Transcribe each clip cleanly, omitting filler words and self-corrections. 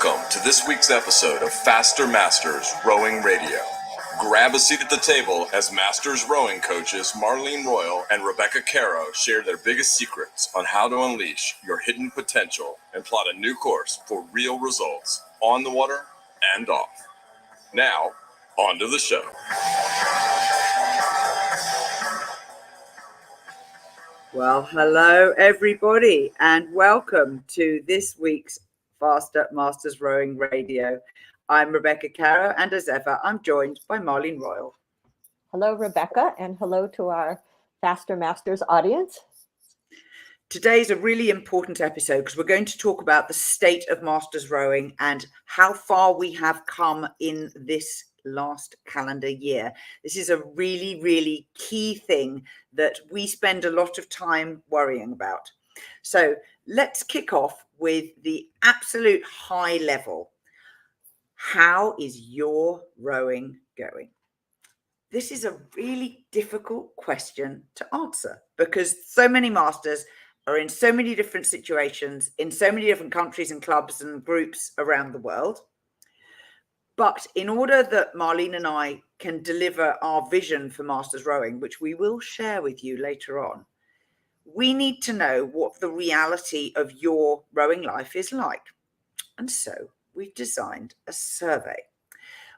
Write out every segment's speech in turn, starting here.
Welcome to this week's episode of Faster Masters Rowing Radio. Grab a seat at the table as Masters rowing coaches Marlene Royal and Rebecca Caro share their biggest secrets on how to unleash your hidden potential and plot a new course for real results on the water and off. Now, on to the show. Well, hello everybody and welcome to this week's Faster Masters Rowing Radio. I'm Rebecca Caro and as ever, I'm joined by Marlene Royal. Hello, Rebecca, and hello to our Faster Masters audience. Today's a really important episode because we're going to talk about the state of Masters rowing and how far we have come in this last calendar year. This is a really, really key thing that we spend a lot of time worrying about. So let's kick off with the absolute high level. How is your rowing going? This is a really difficult question to answer because so many masters are in so many different situations, in so many different countries and clubs and groups around the world. But in order that Marlene and I can deliver our vision for Masters Rowing, which we will share with you later on, we need to know what the reality of your rowing life is like. And so we've designed a survey.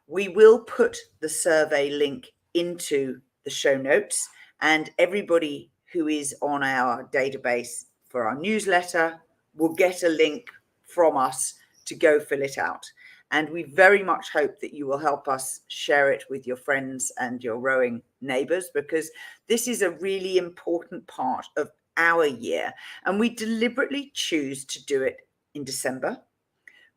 We will put the survey link into the show notes, and everybody who is on our database for our newsletter will get a link from us to go fill it out. And we very much hope that you will help us share it with your friends and your rowing neighbours, because this is a really important part of our year. And we deliberately choose to do it in December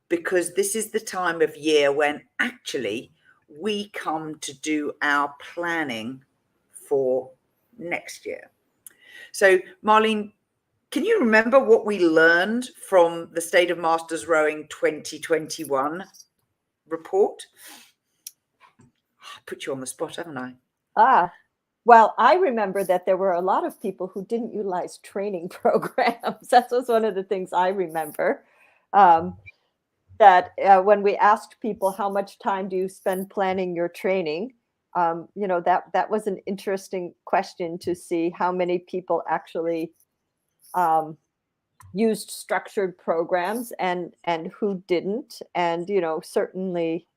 because this is the time of year when actually we come to do our planning for next year. So, Marlene, can you remember what we learned from the State of Masters Rowing 2021 report? I put you on the spot, haven't I? Well, I remember that there were a lot of people who didn't utilize training programs. That was one of the things I remember. When we asked people how much time do you spend planning your training, that was an interesting question to see how many people actually used structured programs and who didn't. And, certainly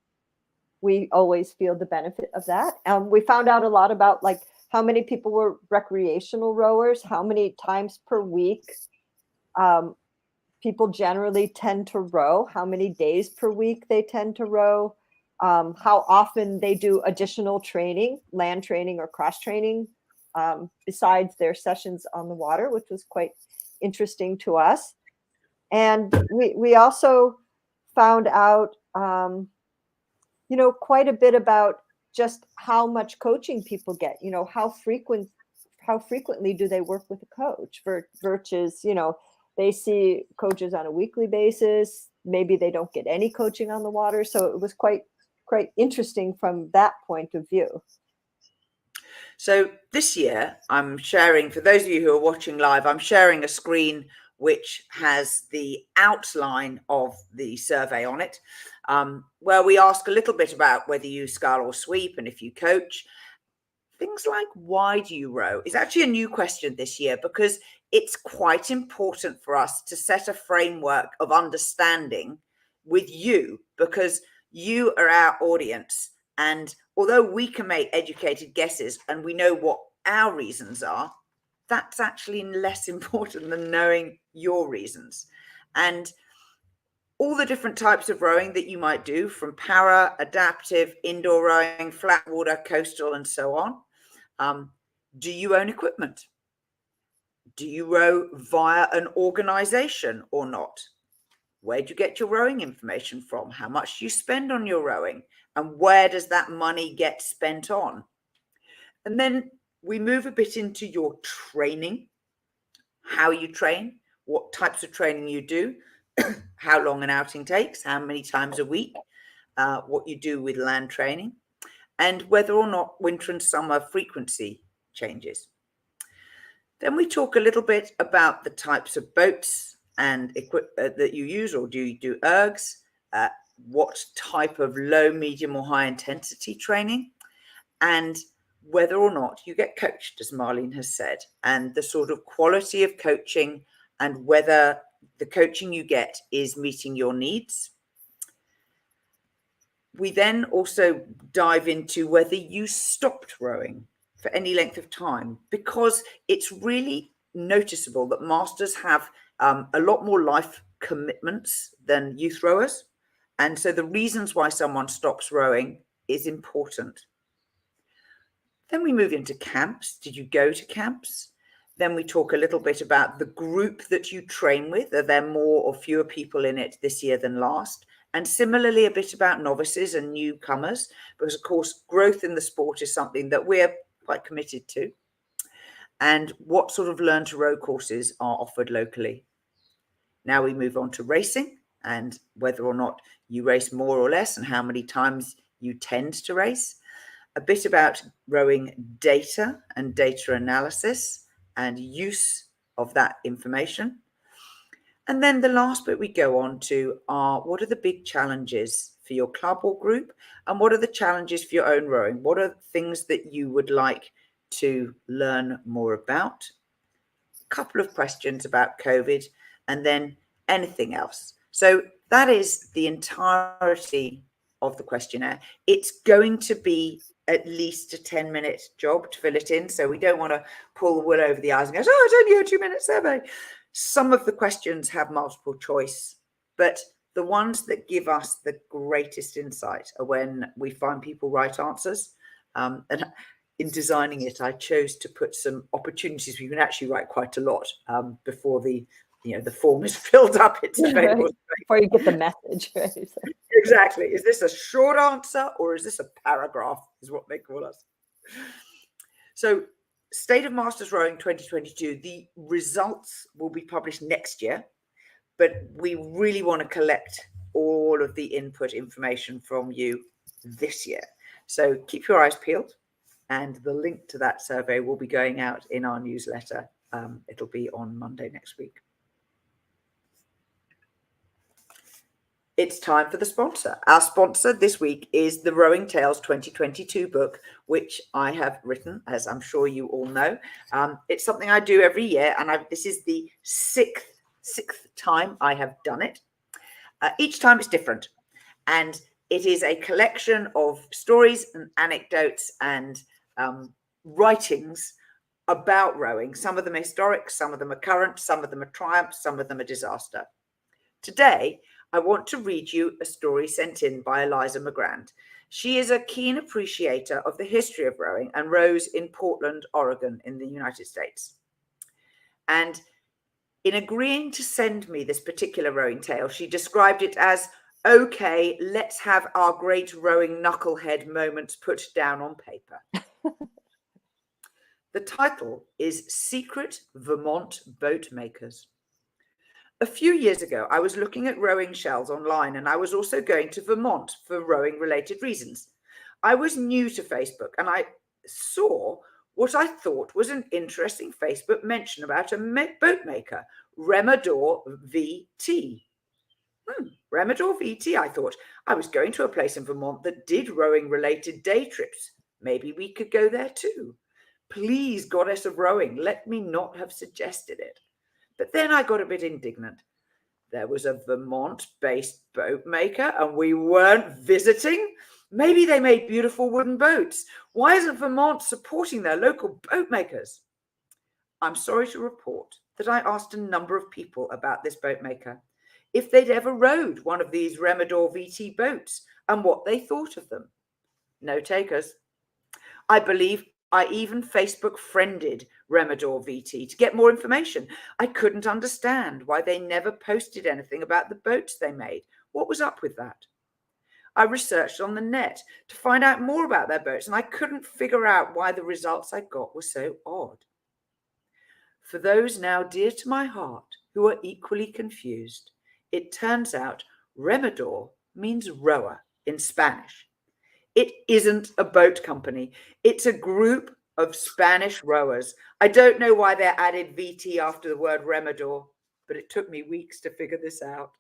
we always feel the benefit of that. We found out a lot about like how many people were recreational rowers, how many times per week people generally tend to row, how many days per week they tend to row, how often they do additional training, land training or cross training, besides their sessions on the water, which was quite interesting to us. And we also found out, quite a bit about just how much coaching people get, how frequently do they work with a coach versus, they see coaches on a weekly basis. Maybe they don't get any coaching on the water. So it was quite interesting from that point of view. So this year, I'm sharing, for those of you who are watching live, I'm sharing a screen which has the outline of the survey on it, where we ask a little bit about whether you scull or sweep and if you coach. Things like why do you row is actually a new question this year because it's quite important for us to set a framework of understanding with you because you are our audience. And although we can make educated guesses and we know what our reasons are, that's actually less important than knowing your reasons. And all the different types of rowing that you might do, from para, adaptive, indoor rowing, flat water, coastal, and so on. Do you own equipment? Do you row via an organization or not? Where do you get your rowing information from? How much do you spend on your rowing? And where does that money get spent on? And then we move a bit into your training, how you train, what types of training you do, how long an outing takes, how many times a week, what you do with land training, and whether or not winter and summer frequency changes. Then we talk a little bit about the types of boats and equipment that you use, or do you do ergs, what type of low, medium, or high intensity training, and whether or not you get coached, as Marlene has said, and the sort of quality of coaching and whether the coaching you get is meeting your needs. We then also dive into whether you stopped rowing for any length of time, because it's really noticeable that masters have a lot more life commitments than youth rowers. And so the reasons why someone stops rowing is important. Then we move into camps. Did you go to camps? Then we talk a little bit about the group that you train with. Are there more or fewer people in it this year than last? And similarly, a bit about novices and newcomers, because of course, growth in the sport is something that we're quite committed to. And what sort of learn to row courses are offered locally. Now we move on to racing and whether or not you race more or less and how many times you tend to race. A bit about rowing data and data analysis and use of that information. And then the last bit we go on to are what are the big challenges for your club or group, and what are the challenges for your own rowing? What are things that you would like to learn more about? A couple of questions about COVID, and then anything else. So that is the entirety of the questionnaire. It's going to be at least a 10-minute job to fill it in. So we don't want to pull the wool over the eyes and go, oh, it's only a 2-minute survey. Some of the questions have multiple choice, but the ones that give us the greatest insight are when we find people write answers. And in designing it, I chose to put some opportunities where you can actually write quite a lot before the form is filled up. It's available. Right. Before you get the message. Right? Exactly. Is this a short answer or is this a paragraph, is what they call us. So State of Masters Rowing 2022, the results will be published next year, but we really want to collect all of the input information from you this year. So keep your eyes peeled, and the link to that survey will be going out in our newsletter. It'll be on Monday next week. It's time for the sponsor. Our sponsor this week is the Rowing Tales 2022 book, which I have written, as I'm sure you all know. It's something I do every year, and this is the sixth time I have done it. Each time it's different, and it is a collection of stories and anecdotes and writings about rowing. Some of them are historic, some of them are current, some of them are triumphs, some of them are disaster. Today, I want to read you a story sent in by Eliza McGrand. She is a keen appreciator of the history of rowing and rows in Portland, Oregon, in the United States. And in agreeing to send me this particular rowing tale, she described it as, okay, let's have our great rowing knucklehead moments put down on paper. The title is Secret Vermont Boat Makers. A few years ago, I was looking at rowing shells online, and I was also going to Vermont for rowing-related reasons. I was new to Facebook, and I saw what I thought was an interesting Facebook mention about a boat maker, Remador VT. Remador VT, I thought. I was going to a place in Vermont that did rowing-related day trips. Maybe we could go there too. Please, goddess of rowing, let me not have suggested it. But then I got a bit indignant. There was a Vermont-based boat maker and we weren't visiting? Maybe they made beautiful wooden boats. Why isn't Vermont supporting their local boat makers? I'm sorry to report that I asked a number of people about this boat maker, if they'd ever rowed one of these Remador VT boats and what they thought of them. No takers. I believe I even Facebook friended Remador VT to get more information. I couldn't understand why they never posted anything about the boats they made. What was up with that? I researched on the net to find out more about their boats, and I couldn't figure out why the results I got were so odd. For those now dear to my heart who are equally confused, it turns out Remador means rower in Spanish. It isn't a boat company. It's a group of Spanish rowers. I don't know why they added VT after the word Remador, but it took me weeks to figure this out.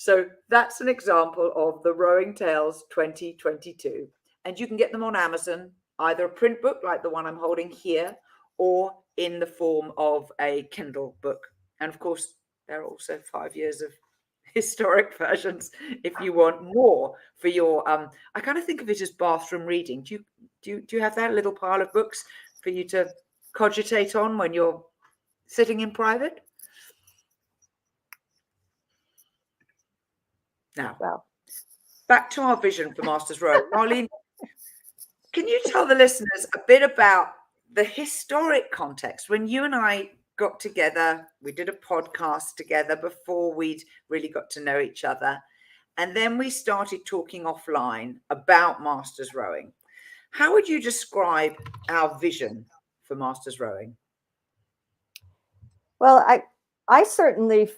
So that's an example of the Rowing Tales 2022. And you can get them on Amazon, either a print book like the one I'm holding here, or in the form of a Kindle book. And of course, there are also 5 years of historic versions if you want more for your I kind of think of it as bathroom reading. Do you have that little pile of books for you to cogitate on when you're sitting in private? Now, Well, back to our vision for Masters Row. Marlene, can you tell the listeners a bit about the historic context? When you and I got together, we did a podcast together before we'd really got to know each other. And then we started talking offline about Masters Rowing. How would you describe our vision for Masters Rowing? well, I certainly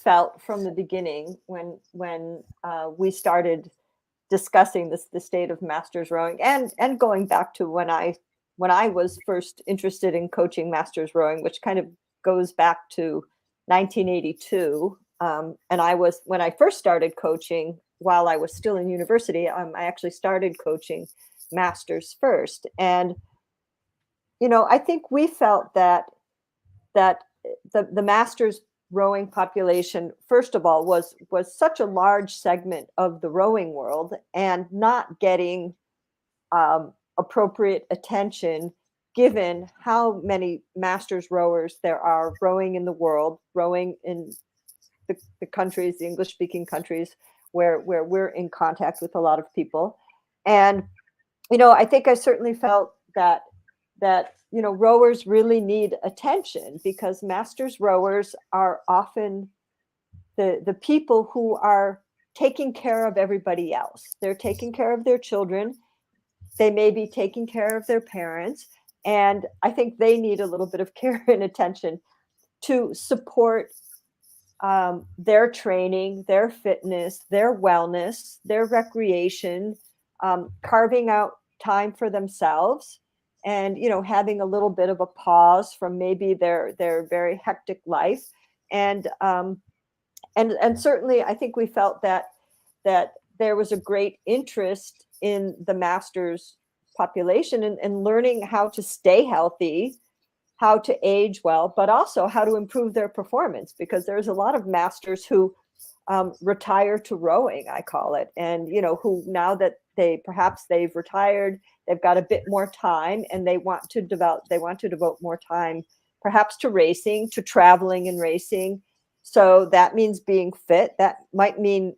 felt from the beginning when we started discussing the state of Masters Rowing, and going back to when I was first interested in coaching Masters Rowing, which kind of goes back to 1982. And when I first started coaching while I was still in university, I actually started coaching Masters first. And, I think we felt that the Masters rowing population, first of all, was such a large segment of the rowing world and not getting appropriate attention, given how many Masters rowers there are rowing in the world, rowing in the countries, the English-speaking countries where we're in contact with a lot of people. And, I think I certainly felt that rowers really need attention, because Masters rowers are often the people who are taking care of everybody else. They're taking care of their children. They may be taking care of their parents. And I think they need a little bit of care and attention to support their training, their fitness, their wellness, their recreation, carving out time for themselves, and having a little bit of a pause from maybe their very hectic life. And certainly I think we felt that there was a great interest in the Masters population and learning how to stay healthy, how to age well, but also how to improve their performance, because there's a lot of Masters who retire to rowing, I call it. And, who, now that they've retired, they've got a bit more time, and they want to devote more time perhaps to racing, to traveling and racing. So that means being fit. That might mean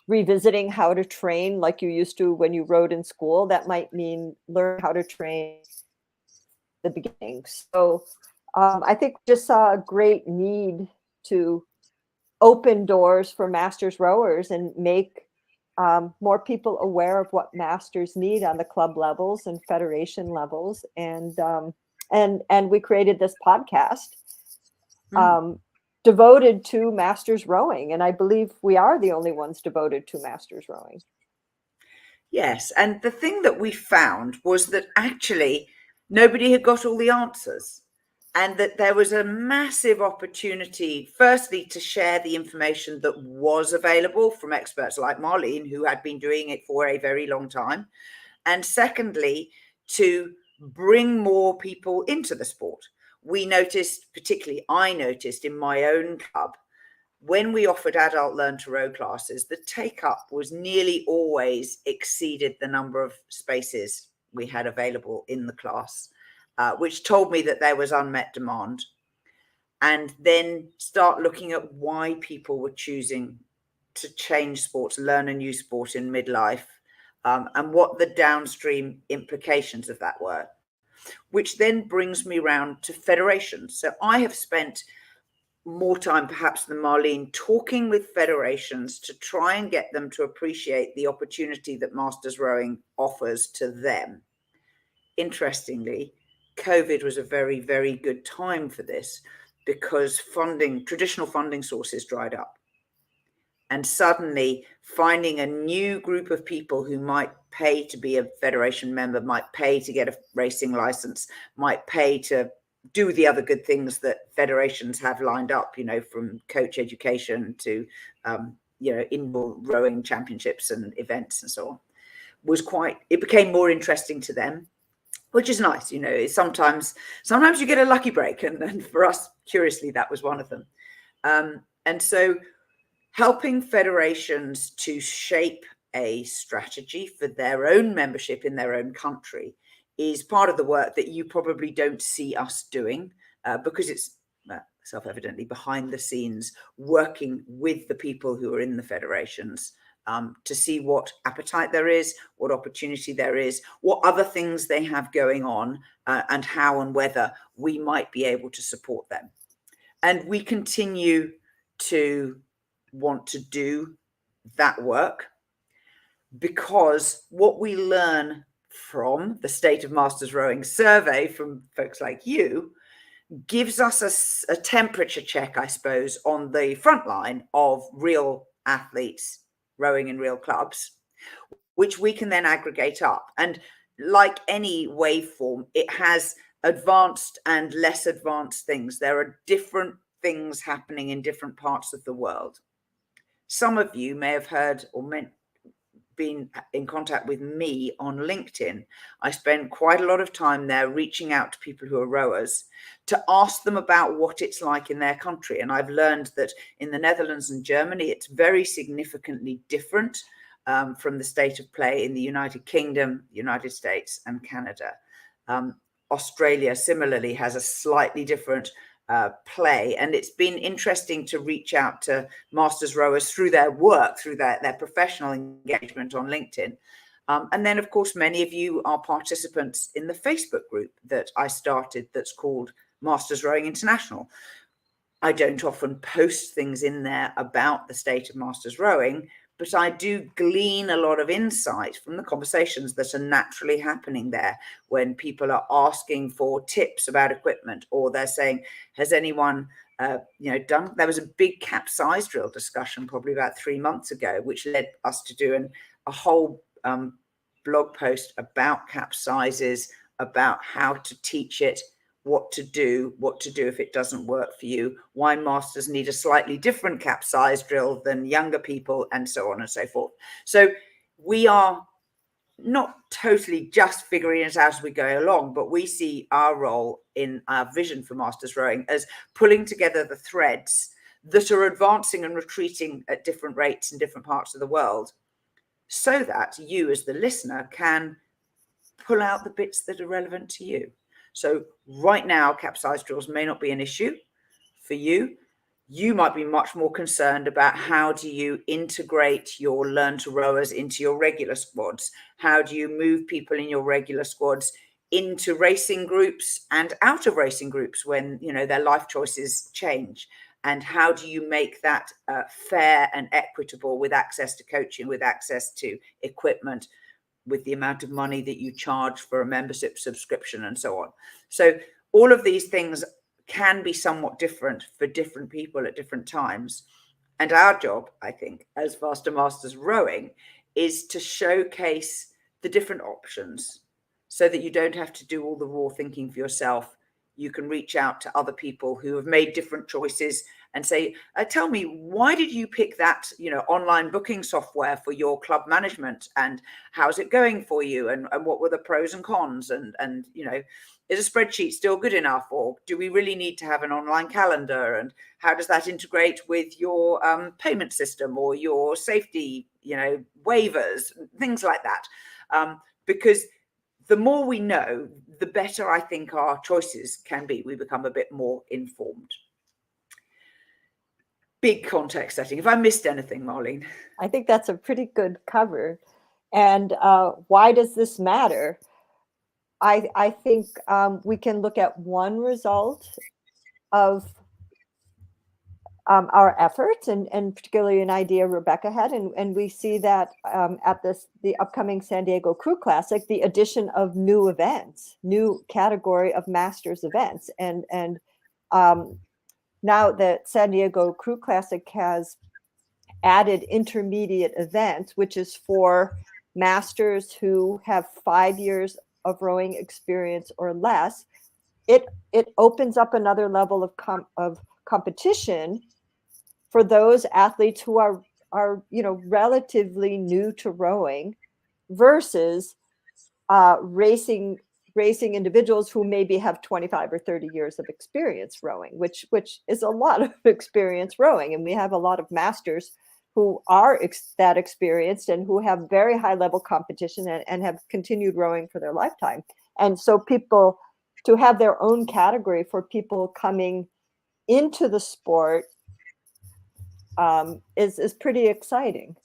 revisiting how to train like you used to when you rowed in school. That might mean learn how to train at the beginning. So I think we just saw a great need to open doors for Masters rowers and make more people aware of what Masters need on the club levels and federation levels. And we created this podcast devoted to Masters rowing. And I believe we are the only ones devoted to Masters rowing. Yes. And the thing that we found was that actually nobody had got all the answers, and that there was a massive opportunity, firstly, to share the information that was available from experts like Marlene, who had been doing it for a very long time. And secondly, to bring more people into the sport. We noticed, particularly I noticed in my own club, when we offered adult learn to row classes, the take up was nearly always exceeded the number of spaces we had available in the class, which told me that there was unmet demand. And then start looking at why people were choosing to change sports, learn a new sport in midlife, and what the downstream implications of that were, which then brings me round to federations. So I have spent more time perhaps than Marlene talking with federations to try and get them to appreciate the opportunity that Masters Rowing offers to them. Interestingly, COVID was a very, very good time for this, because traditional funding sources dried up. And suddenly finding a new group of people who might pay to be a federation member, might pay to get a racing license, might pay to do the other good things that federations have lined up, from coach education to, indoor rowing championships and events and so on, it became more interesting to them, which is nice. Sometimes you get a lucky break. And for us, curiously, that was one of them. And so helping federations to shape a strategy for their own membership in their own country is part of the work that you probably don't see us doing, because it's self-evidently behind the scenes, working with the people who are in the federations to see what appetite there is, what opportunity there is, what other things they have going on, and how and whether we might be able to support them. And we continue to want to do that work, because what we learn from the State of Masters Rowing survey from folks like you gives us a temperature check, I suppose, on the front line of real athletes rowing in real clubs, which we can then aggregate up. And like any waveform, it has advanced and less advanced things. There are different things happening in different parts of the world. Some of you may have heard or been in contact with me on LinkedIn. I spend quite a lot of time there reaching out to people who are rowers to ask them about what it's like in their country. And I've learned that in the Netherlands and Germany, it's very significantly different from the state of play in the United Kingdom, United States, and Canada. Australia similarly has a slightly different play, and it's been interesting to reach out to Masters rowers through their work, through their professional engagement on LinkedIn. And then, of course, many of you are participants in the Facebook group that I started that's called Masters Rowing International. I don't often post things in there about the state of Masters Rowing, but I do glean a lot of insight from the conversations that are naturally happening there when people are asking for tips about equipment, or they're saying, has anyone done? There was a big capsize drill discussion probably about 3 months ago, which led us to do a whole blog post about capsizes, about how to teach it, what to do if it doesn't work for you, why masters need a slightly different capsize drill than younger people, and so on and so forth. So we are not totally just figuring it out as we go along, but we see our role in our vision for Masters Rowing as pulling together the threads that are advancing and retreating at different rates in different parts of the world, so that you as the listener can pull out the bits that are relevant to you. So right now, capsize drills may not be an issue for you. You might be much more concerned about how do you integrate your learn to rowers into your regular squads? How do you move people in your regular squads into racing groups and out of racing groups when their life choices change? And how do you make that fair and equitable, with access to coaching, with access to equipment, with the amount of money that you charge for a membership subscription, and so on? So all of these things can be somewhat different for different people at different times. And our job, I think, as Faster Masters Rowing, is to showcase the different options so that you don't have to do all the raw thinking for yourself. You can reach out to other people who have made different choices and say, tell me, why did you pick that, online booking software for your club management, and how's it going for you? And what were the pros and cons? And is a spreadsheet still good enough? Or do we really need to have an online calendar? And how does that integrate with your payment system or your safety, waivers, things like that? Because the more we know, the better I think our choices can be. We become a bit more informed. Big context setting. If I missed anything, Marlene? I think that's a pretty good cover. And why does this matter? I think we can look at one result of our efforts, and particularly an idea Rebecca had, and we see that at the upcoming San Diego Crew Classic, the addition of new events, new category of Masters events, and now that San Diego Crew Classic has added intermediate events, which is for masters who have 5 years of rowing experience or less, it opens up another level of competition for those athletes who are relatively new to rowing versus racing individuals who maybe have 25 or 30 years of experience rowing, which is a lot of experience rowing. And we have a lot of masters who are that experienced and who have very high level competition and have continued rowing for their lifetime. And so people to have their own category for people coming into the sport is pretty exciting.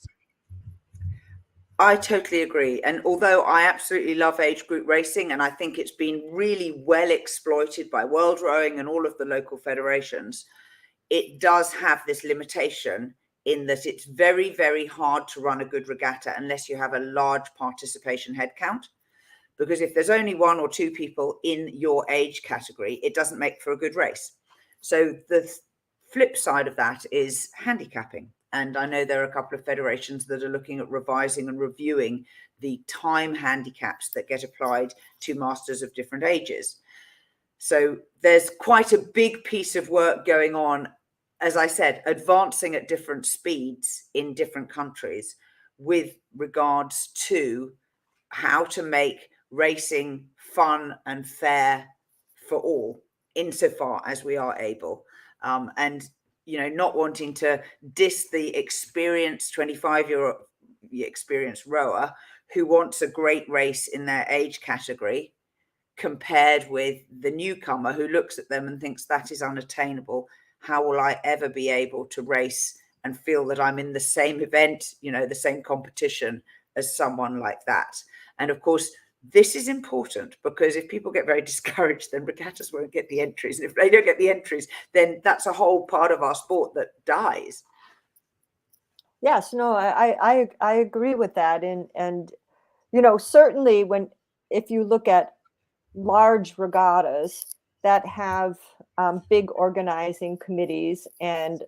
I totally agree. And although I absolutely love age group racing, and I think it's been really well exploited by World Rowing and all of the local federations, it does have this limitation in that it's very, very hard to run a good regatta unless you have a large participation headcount. Because if there's only one or two people in your age category, it doesn't make for a good race. So the flip side of that is handicapping. And I know there are a couple of federations that are looking at revising and reviewing the time handicaps that get applied to masters of different ages. So there's quite a big piece of work going on, as I said, advancing at different speeds in different countries with regards to how to make racing fun and fair for all, insofar as we are able. And not wanting to diss the experienced 25-year experienced rower who wants a great race in their age category compared with the newcomer who looks at them and thinks that is unattainable. How will I ever be able to race and feel that I'm in the same event, the same competition as someone like that? And of course, this is important because if people get very discouraged, then regattas won't get the entries. And if they don't get the entries, then that's a whole part of our sport that dies. Yes, no, I agree with that. And certainly if you look at large regattas that have big organizing committees and,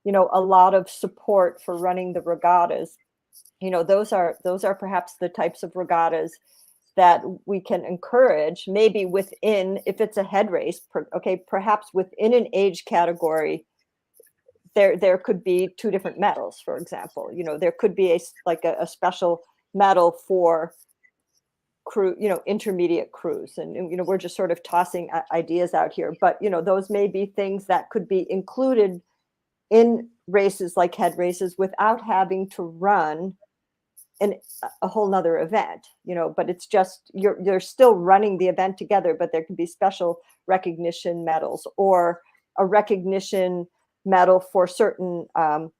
a lot of support for running the regattas, those are perhaps the types of regattas that we can encourage, maybe within, if it's a head race, perhaps within an age category, there could be two different medals, for example. There could be a special medal for crew, intermediate crews. And, we're just sort of tossing ideas out here, but, those may be things that could be included in races like head races without having to run a whole nother event, but it's just, you're still running the event together, but there can be special recognition medals or a recognition medal for certain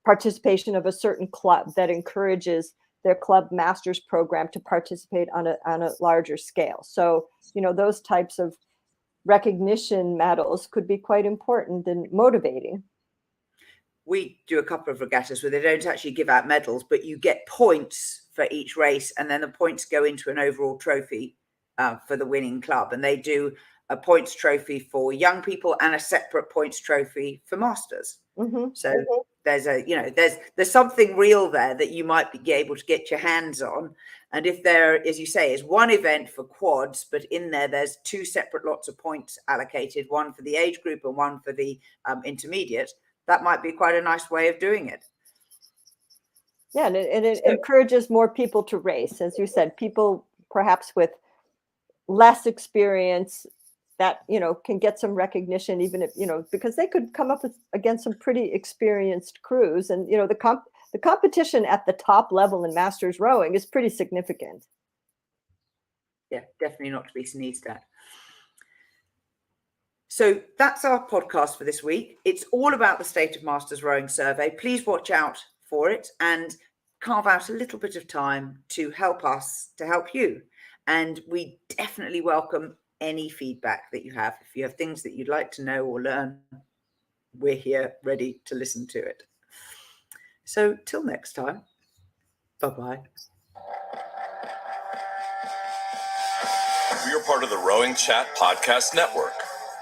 participation of a certain club that encourages their club masters program to participate on a larger scale. So, those types of recognition medals could be quite important and motivating. We do a couple of regattas where they don't actually give out medals, but you get points for each race, and then the points go into an overall trophy for the winning club. And they do a points trophy for young people and a separate points trophy for masters. Mm-hmm. So there's there's something real there that you might be able to get your hands on. And if there, as you say, is one event for quads, but in there's two separate lots of points allocated, one for the age group and one for the intermediate, that might be quite a nice way of doing it. Yeah, and it encourages more people to race. As you said, people perhaps with less experience that, can get some recognition, even if, because they could come up against some pretty experienced crews. And, the competition at the top level in masters rowing is pretty significant. Yeah, definitely not to be sneezed at. So that's our podcast for this week. It's all about the State of Masters Rowing Survey. Please watch out for it and carve out a little bit of time to help us, to help you. And we definitely welcome any feedback that you have. If you have things that you'd like to know or learn, we're here ready to listen to it. So till next time, bye-bye. We are part of the Rowing Chat Podcast Network.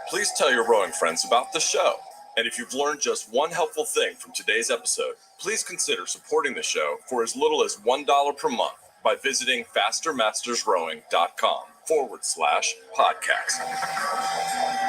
Please tell your rowing friends about the show. And if you've learned just one helpful thing from today's episode, please consider supporting the show for as little as $1 per month by visiting fastermastersrowing.com. forward/podcast.